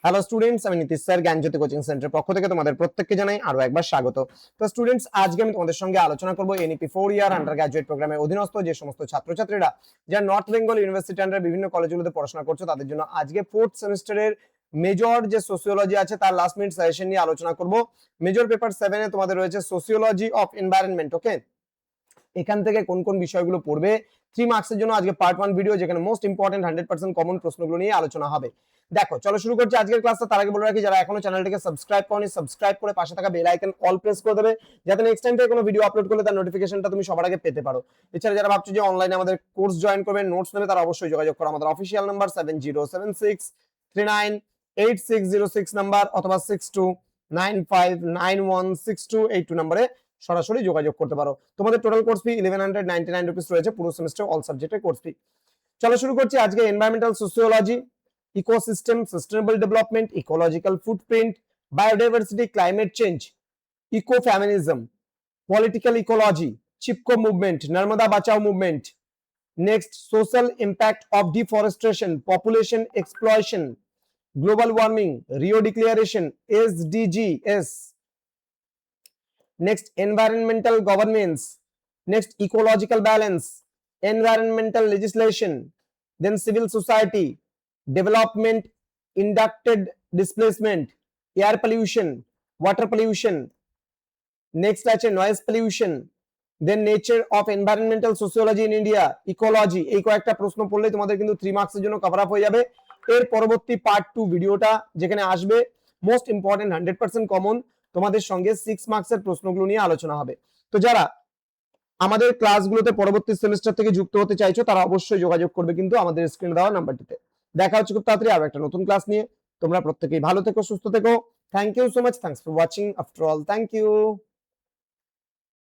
Hello students, আমি Nitish sir জ্ঞানজ্যোতি coaching centre পক্ষ থেকে তোমাদের প্রত্যেককে জানাই আরো একবার স্বাগত। তো স্টুডেন্টস, আজকে আমি তোমাদের সঙ্গে আলোচনা করব এনইপি 4 ইয়ার আন্ডার গ্র্যাজুয়েট প্রোগ্রামের অধীনস্থ যে সমস্ত ছাত্রছাত্রীরা যারা নর্থ বেঙ্গল ইউনিভার্সিটি আন্ডার বিভিন্ন কলেজগুলোতে পড়াশোনা করছো তাদের জন্য আজকে 4th সেমিস্টারের মেজর যে সোসিওলজি আছে তার লাস্ট মিনিট সাজেশন নিয়ে আলোচনা করব। মেজর পেপার 7 এ তোমাদের রয়েছে সোসিওলজি অফ এনভায়রনমেন্ট। ওকে, এখান থেকে কোন কোন বিষয়গুলো পড়বে 3 মার্কসের জন্য আজকে পার্ট 1 ভিডিও, যেখানে মোস্ট ইম্পর্টেন্ট 100% কমন প্রশ্নগুলো নিয়ে আলোচনা হবে। দেখো চলো শুরু করছি আজকের ক্লাসটা। তার আগে বলে রাখি, যারা এখনো চ্যানেলটিকে সাবস্ক্রাইব করনি সাবস্ক্রাইব করে পাশে থাকা বেল আইকন অল প্রেস করে দেবে, যাতে নেক্সট টাইম থেকে কোনো ভিডিও আপলোড করলে তার নোটিফিকেশনটা তুমি সবার আগে পেতে পারো। এছাড়া যারা ভাবছো যে অনলাইনে আমাদের কোর্স জয়েন করবে, নোটস নেবে, তারা অবশ্যই যোগাযোগ করো আমাদের অফিশিয়াল নাম্বার 7076398606 নাম্বার অথবা 6295916282 নম্বরে সরাসরি যোগাযোগ করতে পারো। তোমাদের টোটাল কোর্স ফি 1199 রুপিস রয়েছে পুরো সেমিস্টার অল সাবজেক্টের কোর্স ফি। চলো শুরু করছি আজকে environmental sociology, ecosystem, sustainable development, ecological footprint, biodiversity, climate change, ecofeminism, political ecology, Chipko movement, Narmada Bachao movement, next social impact of deforestation, population exploitation, global warming, Rio declaration, SDGs, next environmental governance, next ecological balance, environmental legislation, then civil society, development, inducted displacement, air pollution, water pollution, next আছে noise pollution, then nature of environmental sociology in India, ecology। এই কয়েকটা প্রশ্ন পড়লে তোমাদের কিন্তু 3 মার্কসের জন্য cover up হয়ে যাবে। এর পরবর্তী পার্ট 2 ভিডিওটা যেখানে আসবে মোস্ট ইম্পর্টেন্ট 100% কমন তোমাদের সঙ্গে 6 মার্কসের প্রশ্নগুলো নিয়ে আলোচনা হবে। তো যারা আমাদের ক্লাসগুলোতে পরবর্তী সেমিস্টার থেকে যুক্ত হতে চাইছো তারা অবশ্যই যোগাযোগ করবে কিন্তু আমাদের স্ক্রিনে দেওয়া নাম্বারটিতে। দেখা হচ্ছে খুব তাড়াতাড়ি আরো একটা নতুন ক্লাস নিয়ে। তোমরা প্রত্যেকেই ভালো থেকো, সুস্থ থেকো। Thank you so much, thanks for watching. After all, thank you.